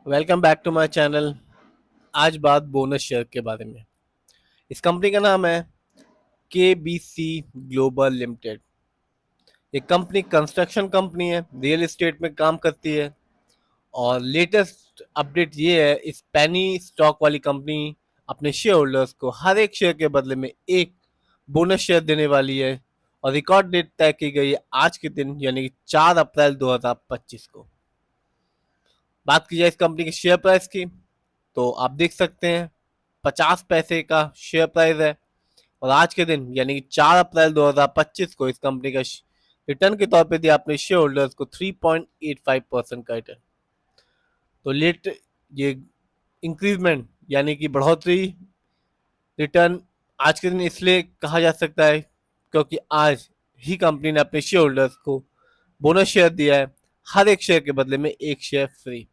Welcome back to my channel. आज बात bonus share के बारे में। इस कंपनी का नाम है KBC ग्लोबल लिमिटेड। ये कंपनी कंस्ट्रक्शन कंपनी है, रियल एस्टेट में काम करती है। और लेटेस्ट अपडेट ये है, इस पेनी स्टॉक वाली कंपनी अपने शेयर होल्डर्स को हर एक शेयर के बदले में एक बोनस शेयर देने वाली है। और रिकॉर्ड डेट तय की गई है आज के दिन, यानी कि 4 अप्रैल 2025 को। बात की जाए इस कंपनी के शेयर प्राइस की, तो आप देख सकते हैं 50 पैसे का शेयर प्राइस है। और आज के दिन यानी कि 4 अप्रैल 2025 को इस कंपनी का रिटर्न के तौर पे दिया अपने शेयर होल्डर्स को 3.85% का रिटर्न। तो लेट ये इंक्रीजमेंट यानी कि बढ़ोतरी रिटर्न आज के दिन इसलिए कहा जा सकता है क्योंकि आज ही कंपनी ने अपने शेयर होल्डर्स को बोनस शेयर दिया है, हर एक शेयर के बदले में एक शेयर फ्री।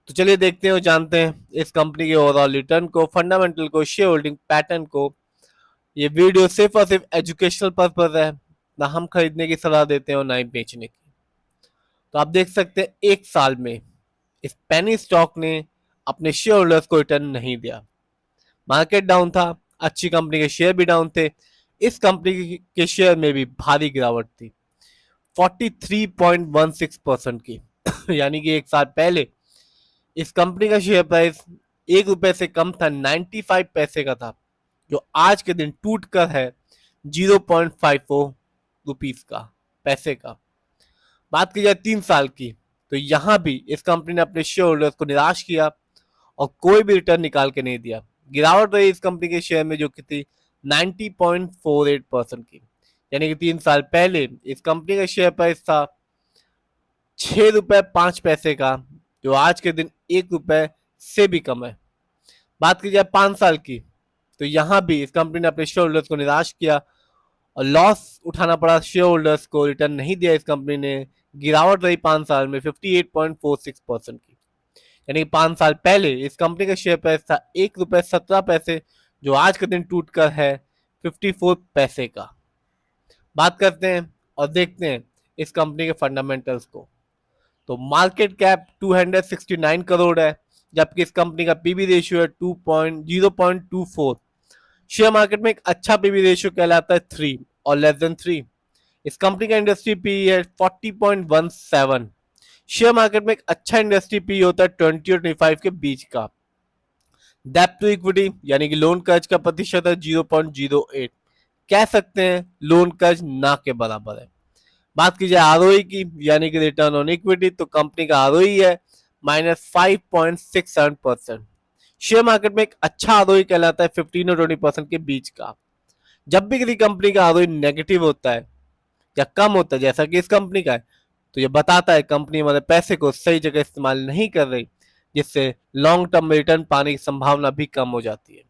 तो चलिए देखते हैं और जानते हैं इस कंपनी के ओवरऑल रिटर्न को, फंडामेंटल को, शेयर होल्डिंग पैटर्न को। ये वीडियो सिर्फ और सिर्फ एजुकेशनल पर्पज है, ना हम खरीदने की सलाह देते हैं और ना ही बेचने की। तो आप देख सकते हैं एक साल में इस पेनी स्टॉक ने अपने शेयर होल्डर्स को रिटर्न नहीं दिया। मार्केट डाउन था, अच्छी कंपनी के शेयर भी डाउन थे, इस कंपनी के शेयर में भी भारी गिरावट थी 43.16% की। यानी कि एक साल पहले इस कंपनी का शेयर प्राइस ₹1 से कम था, 95 पैसे का था, जो आज के दिन टूट कर है 0.54 रुपीस का, पैसे का। बात की जाए 3 साल की, तो यहां भी इस कंपनी ने अपने शेयर होल्डर्स को निराश किया और कोई भी रिटर्न निकाल के नहीं दिया। गिरावट रही इस कंपनी के शेयर में जो कि थी 90.48% की। यानी कि 3 साल पहले इस कंपनी का शेयर प्राइस था ₹6.05 का, जो आज के दिन ₹1 से भी कम है। बात की जाए 5 साल की, तो यहां भी इस कंपनी ने अपने शेयर होल्डर्स को निराश किया और लॉस उठाना पड़ा शेयर होल्डर्स को, रिटर्न नहीं दिया इस कंपनी ने। गिरावट रही 5 साल में 58.46% की। यानी 5 साल पहले इस कंपनी का शेयर प्राइस था ₹1.17, जो आज के दिन टूटकर है 54 पैसे का। बात करते हैं और देखते हैं इस कंपनी के फंडामेंटल्स को। तो मार्केट कैप 269 करोड़ है, जबकि इस कंपनी का पीबी रेशियो है 0.24। शेयर मार्केट में एक अच्छा पीबी रेशियो कहलाता है 3 और लेस देन 3। इस कंपनी का इंडस्ट्री पी है 40.17। शेयर मार्केट में एक अच्छा इंडस्ट्री पी होता है 20 और 25 के बीच का। डेप्ट टू इक्विटी यानी कि लोन कर्ज का प्रतिशत है 0.08। कह सकते हैं लोन कर्ज ना के बराबर है। बात की जाए आरओई की यानी कि रिटर्न ऑन इक्विटी, तो कंपनी का आरओई है -5.67%। शेयर मार्केट में एक अच्छा आरओई कहलाता है 15 और 20% के बीच का। जब भी किसी कंपनी का आरओई नेगेटिव होता है या कम होता है, जैसा कि इस कंपनी का है, तो ये बताता है कंपनी हमारे पैसे को सही जगह इस्तेमाल नहीं कर रही, जिससे लॉन्ग टर्म में रिटर्न पाने की संभावना भी कम हो जाती है।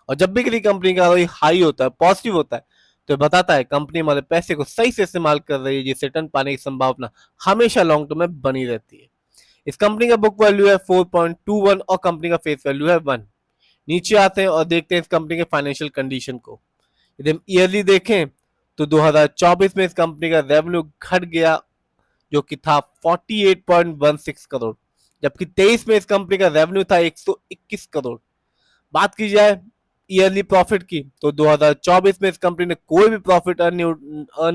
और जब भी किसी कंपनी का आरओई हाई होता है, पॉजिटिव होता है, तो बताता है कंपनी हमारे पैसे को सही से इस्तेमाल कर रही है, जिससे रिटर्न पाने की संभावना हमेशा लॉन्ग टर्म में बनी रहती है। इस कंपनी का बुक वैल्यू है 4.21 और कंपनी का फेस वैल्यू है 1। नीचे आते हैं और देखते हैं इस कंपनी के फाइनेंशियल कंडीशन को। यदि हम ईयरली देखें तो 2024 में इस कंपनी का रेवेन्यू घट गया, जो कि था 48.16 करोड़, जबकि 23 में इस कंपनी का रेवेन्यू था 121 करोड़। बात की जाए ईयरली प्रॉफिट की, तो 2024 में इस कंपनी ने कोई भी प्रॉफिट अर्न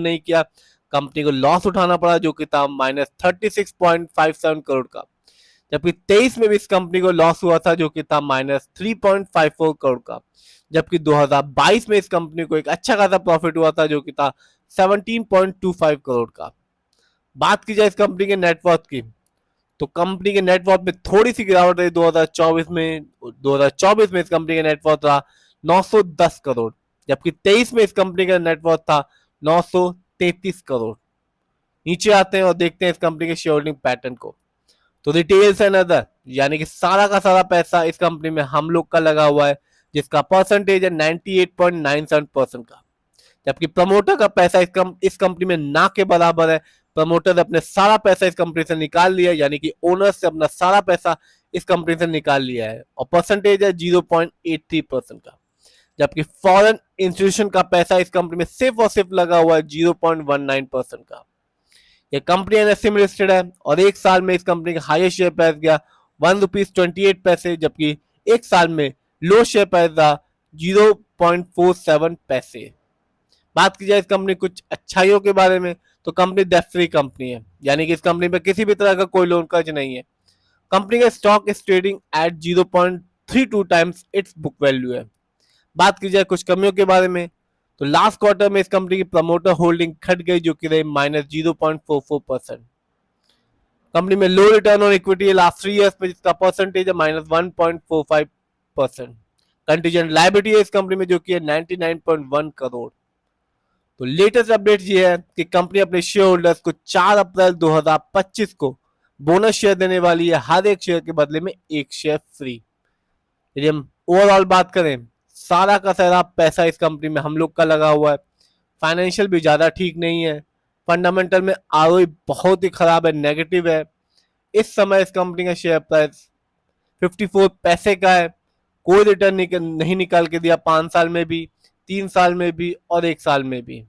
नहीं किया। कंपनी को लॉस उठाना पड़ा, जो कि था -36.57 करोड़ का। जबकि 23 में भी इस कंपनी को लॉस हुआ था, जो कि था -3.54 करोड़ का। जबकि 2022 में इस कंपनी को एक अच्छा खासा प्रॉफिट हुआ था, जो कि था 17.25 करोड़ का। बात की जाए इस कंपनी के नेटवर्थ की, तो कंपनी के नेटवर्थ में थोड़ी सी गिरावट रही 2024 में। 2024 में इस कंपनी का नेटवर्थ था 910 करोड़, जबकि 23 में इस कंपनी का नेटवर्थ था 933 करोड़। नीचे आते हैं और देखते हैं इस कंपनी के शेयर होल्डिंग पैटर्न को। तो रिटेल्स एंड अदर यानी कि सारा का सारा पैसा इस कंपनी में हम लोग का लगा हुआ है, जिसका परसेंटेज है 98.97% का। जबकि प्रमोटर का पैसा इस कंपनी में ना के बराबर है। प्रमोटर ने अपने सारा पैसा इस कंपनी से निकाल लिया, यानी कि ओनर से अपना सारा पैसा इस कंपनी से निकाल लिया है, और परसेंटेज है 0.83% का। जबकि फॉरेन इंस्टीट्यूशन का पैसा इस कंपनी में सिर्फ और सिर्फ लगा हुआ है 0.19% का। यह कंपनी एनएससी में लिस्टेड है और एक साल में इस कंपनी का हाईएस्ट शेयर प्राइस गया ₹1.28, जबकि एक साल में लो शेयर प्राइस रहा 0.47 पैसे। बात की जाए इस कंपनी कुछ अच्छाइयों के बारे में, तो कंपनी डेट फ्री कंपनी है, यानी कि इस कंपनी में किसी भी तरह का कोई लोन कर्ज नहीं है। कंपनी का stock is trading at 0.32 times it's book value है। बात की जाए कुछ कमियों के बारे में, तो लास्ट क्वार्टर में इस कंपनी की प्रमोटर होल्डिंग घट गई, जो कि रही -0.44%। कंपनी में लो रिटर्न ऑन इक्विटी है लास्ट 3 ईयर्स में, जिसका परसेंटेज है -1.45%। कंटीजेंट लायबिलिटी है इस कंपनी में, जो कि है 99.1 करोड़। तो लेटेस्ट अपडेट ये है कि कंपनी अपने शेयर होल्डर्स को 4 अप्रैल 2025 को बोनस शेयर देने वाली है, हर एक शेयर के बदले में एक शेयर फ्री। यदि हम ओवरऑल बात करें, सारा का सारा पैसा इस कंपनी में हम लोग का लगा हुआ है। फाइनेंशियल भी ज्यादा ठीक नहीं है, फंडामेंटल में आरओई बहुत ही खराब है, नेगेटिव है। इस समय इस कंपनी का शेयर प्राइस 54 पैसे का है। कोई रिटर्न नहीं निकाल के दिया 5 साल में भी, 3 साल में भी और 1 साल में भी।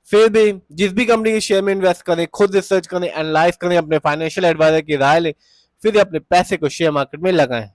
फिर भी जिस भी कंपनी के शेयर में इन्वेस्ट करें, खुद रिसर्च करें, एनालाइज करें, अपने फाइनेंशियल एडवाइजर की राय लें, फिर अपने पैसे को शेयर मार्केट में लगाएं।